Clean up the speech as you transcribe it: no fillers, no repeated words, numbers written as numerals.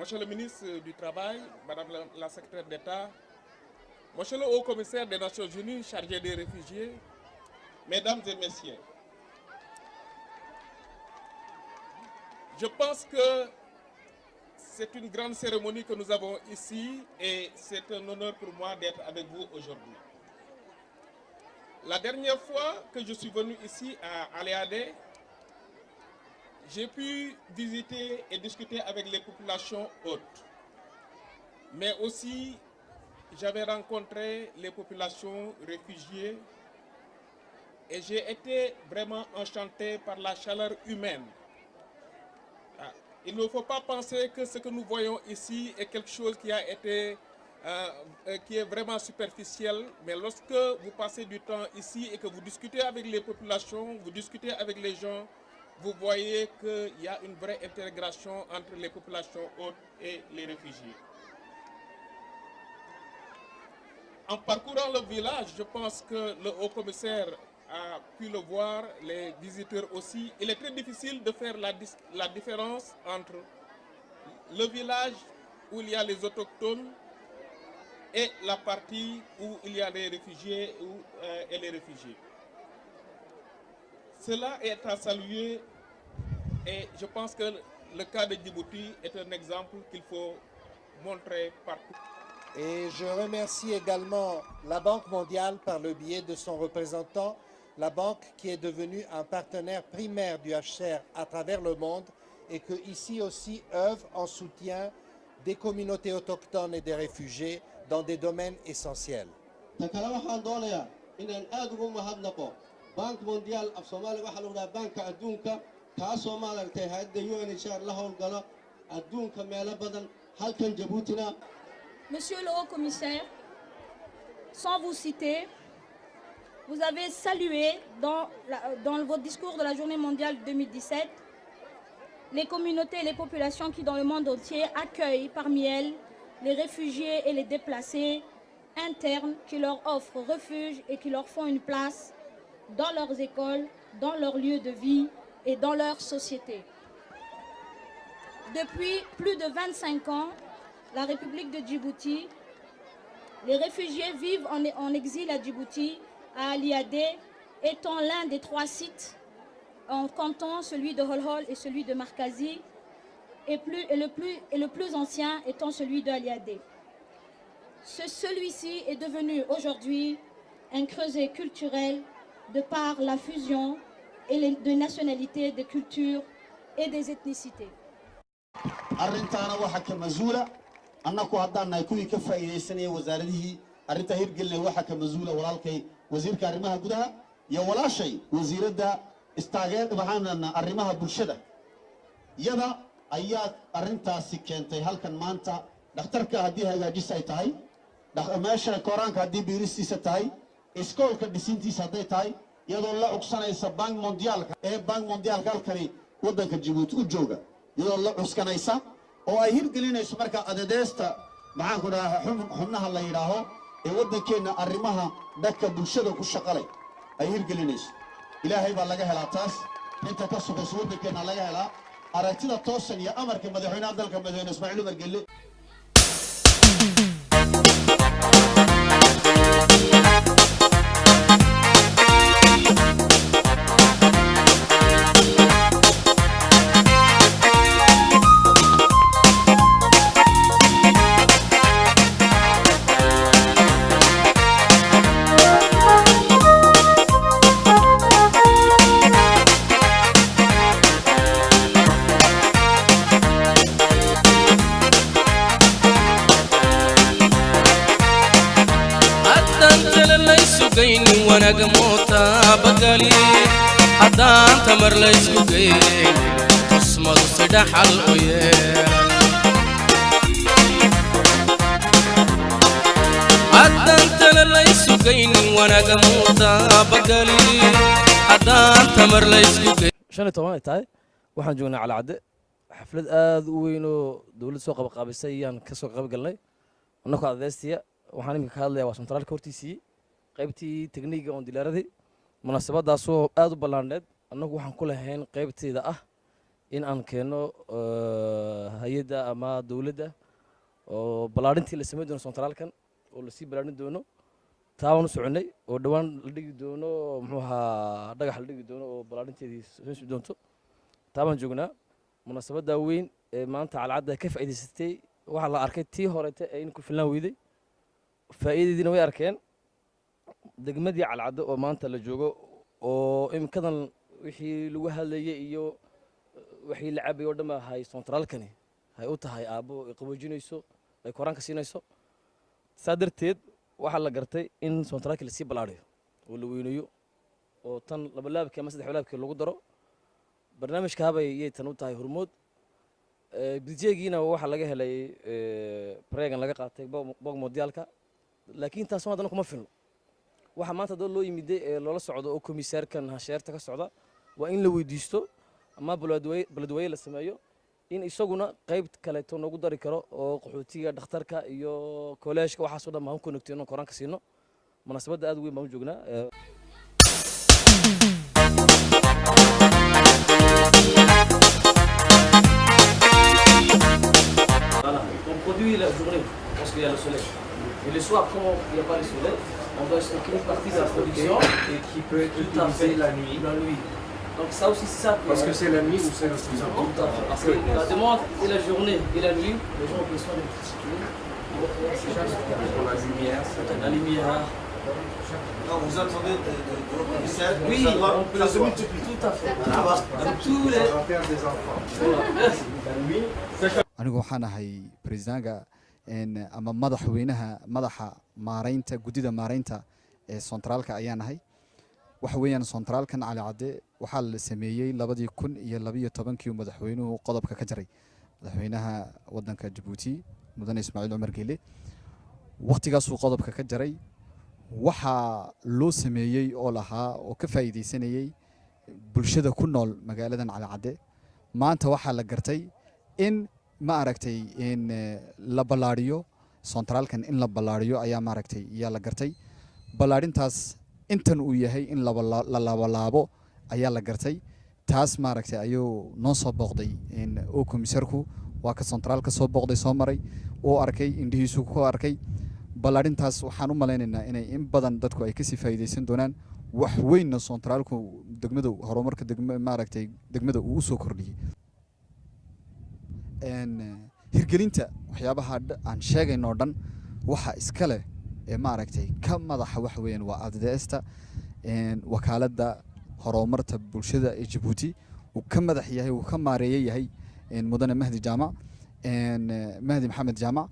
Monsieur le ministre du Travail, Madame la secrétaire d'État, Monsieur le haut-commissaire des Nations Unies chargé des réfugiés, Mesdames et Messieurs, je pense que c'est une grande cérémonie que nous avons ici et c'est un honneur pour moi d'être avec vous aujourd'hui. La dernière fois que je suis venu ici à Aliadé, j'ai pu visiter et discuter avec les populations hôtes, mais aussi j'avais rencontré les populations réfugiées et j'ai été vraiment enchanté par la chaleur humaine. Il ne faut pas penser que ce que nous voyons ici est quelque chose qui est vraiment superficiel, mais lorsque vous passez du temps ici et que vous discutez avec les populations, vous discutez avec les gens, vous voyez qu'il y a une vraie intégration entre les populations hôtes et les réfugiés. En parcourant le village, je pense que le haut-commissaire a pu le voir, les visiteurs aussi. Il est très difficile de faire la différence entre le village où il y a les autochtones et la partie où il y a les réfugiés et les réfugiés. Cela est à saluer et je pense que le cas de Djibouti est un exemple qu'il faut montrer partout. Et je remercie également la Banque mondiale par le biais de son représentant, la banque qui est devenue un partenaire primaire du HCR à travers le monde et qui ici aussi œuvre en soutien des communautés autochtones et des réfugiés dans des domaines essentiels. Banque mondiale af Soomaaliya waxa lagu dhahaa banka adduunka kaasoo maaragtay hay'adda UNHCR la howlgalo adduunka meelo badan halkan Djiboutina. Monsieur le haut-commissaire, sans vous citer, vous avez salué dans votre discours de la Journée mondiale 2017 les communautés et les populations qui dans le monde entier accueillent parmi elles les réfugiés et les déplacés internes qui leur offrent refuge et qui leur font une place dans leurs écoles, dans leurs lieux de vie et dans leur société. Depuis plus de 25 ans, la République de Djibouti, les réfugiés vivent en exil à Djibouti, à Aliadé, étant l'un des 3 sites en comptant celui de Holhol et celui de Markazi, et le plus ancien étant celui de Aliadé. Celui-ci est devenu aujourd'hui un creuset culturel de par la fusion et de nationalités, de cultures et des ethnicités. Arrintaana waxa ka masuula annaku haddaannahay kuwii ka faa'iidaysanaya wasaaradihii arrinta hirgelinay waxa ka masuula walaalkay wasiirka arrimaha gudaha iyo walaashay wasiiradda waxaanana arrimaha bulshada iyada ayaa arrintaasi keentay halkan maanta dhakhtarka haddii hagaajisa ay tahay meesha koraanka haddii biiristiisa tahay iskoolka dhisintiisa hadday tahay iyadoo la cugsanaysa bank mondiaalka bank mondiaalka halkani waddanka Djibouti u jooga iyadoo la cuskanaysa oo ay hirgelinayso marka adadeesta maxaan ku dhahaa xubnaha la yidhaaho ee waddankeena arrimaha dadka bulshada ku shaqalay ay hirgelinayso ilaahay baa laga helaa taas inta ka sugayso waddankeena laga helaa aragtida toosan iyo amarka madaxweynaha dalka madaxweyne Ismaaciil Umar Gelle. ونقموتا بقالي حدان تمر ليسكو قيل تصمد صدح القيال حدان تمر ليسكو قيل ونقموتا بقالي حدان تمر ليسكو قيل شنو طبعا تاي waxaan joognaa cala cadde xaflad aad u weyn oo dawladda soo qabaqaabisay ayaan ka soo qayb galnay annagoo adeystiya waxaan iminka ka hadlayaa waa santraalka hortiisii qaybtii tekniiga oon dilaaradii munaasabadaasoo aad u ballaandheed annagu waxaan ku lahayn qaybteeda ah in aan keeno hay-adda ama dowladda oo ballaarintii la samayn doono centraalkan oo lasii ballaarin doono taabaan u soconay oo dhowaan la dhigi doono muxuu ahaa dhagax la dhigi doono oo ballaarinteedii soo doonto taabaan joognaa munaasabadda weyn ee maanta calcadda ka faa'iidaysatay waxaa la arkay tii horete ee in ku filnaan weyday faa'iidadiina way arkeen degmadii calcaddo oo maanta la joogo oo imikadan wixii lagu hadlayay iyo wixii la cabay oo dhan baa hay centraalkani hay u tahay aabbo ay qaboojinayso ay koraanka siinayso saa darteed waxaa la gartay in centraalkii lasii ballaariyo oo la weynayo oo tan labalaabkii ama saddex laabkii lagu daro barnaamijka habay iyay tan u tahay hormood budjeegiina waxaa laga helay pregan laga qaatay bog mondiaalka laakiin taas haddana kuma filno waxaa maanta dad loo yimiday ee loola socdo oo komisaarkan hasheerta ka socda waa in la weydiisto ama beledweyne la sameeyo in isaguna qayb kaleeto noogu dari karo oo qaxootiga dhakhtarka iyo kolleejka waxaasoo dhan baan ku nagtino koraanka siino munaasabadda aad u weyn baan u joognaa On produit la journée parce qu'il y a le soleil. Et le soir, quand il n'y a pas le soleil, on doit stocker une partie de la production et qui peut être utilisé la nuit. La nuit. Donc ça aussi, c'est ça. Parce que c'est la nuit ou c'est le plus important. Tout à fait. Parce que la demande et la journée et la nuit, les gens ont besoin d'électricité. Pour la lumière. La lumière. Non, vous attendez de vos commissaires. Oui, on peut les multiplier. Tout à fait. Avec tous les. Ça va faire des enfants. Voilà. Merci. La nuit. anigu waxaan ahay presidentga ama madaxa maaraynta guddida maaraynta ee centraalka ayaan ahay waxa weeyaan centraalkan Cali Cadde waxaa la sameeyay 2012 uu madaxweynuhu qodobka ka jaray madaxweynaha wadanka Djibouti mudane Ismaaciil Umar Geele waqtigaas uu qodobka ka jaray waxa loo sameeyay oo lahaa oo ka faa'iideysanayay bulshada ku nool magaaladan Cali Cadde maanta waxaa la gartay in ma aragtay in la ballaariyo centraalkan in la ballaariyo ayaa ma aragtay ayaa la gartay ballaarintaas intan uu yahay in la laabo ayaa la gartay taas ma aragtay ayuu noo soo booqday in oo komisarku waa ka centraalka soo booqday soo maray oo arkay indhihiisu ku arkay ballaarintaas waxaan u maleynaynaa inay in badan dadku ay ka sii faa'iideysan doonaan wax weyn centraalku degmada horumarka ma aragtay degmada uu soo kordhiyay hirgelinta waxyaabaha aan sheegayno dhan waxa iska leh ee ma aragtay ka madaxa wax weeyaan waa ADDS-ta wakaaladda horumarta bulshada ee Djibouti uu ka madax yahay uu ka maareeyay yahay mudane Mahdi Jaamac Mahdi Maxamed Jaamac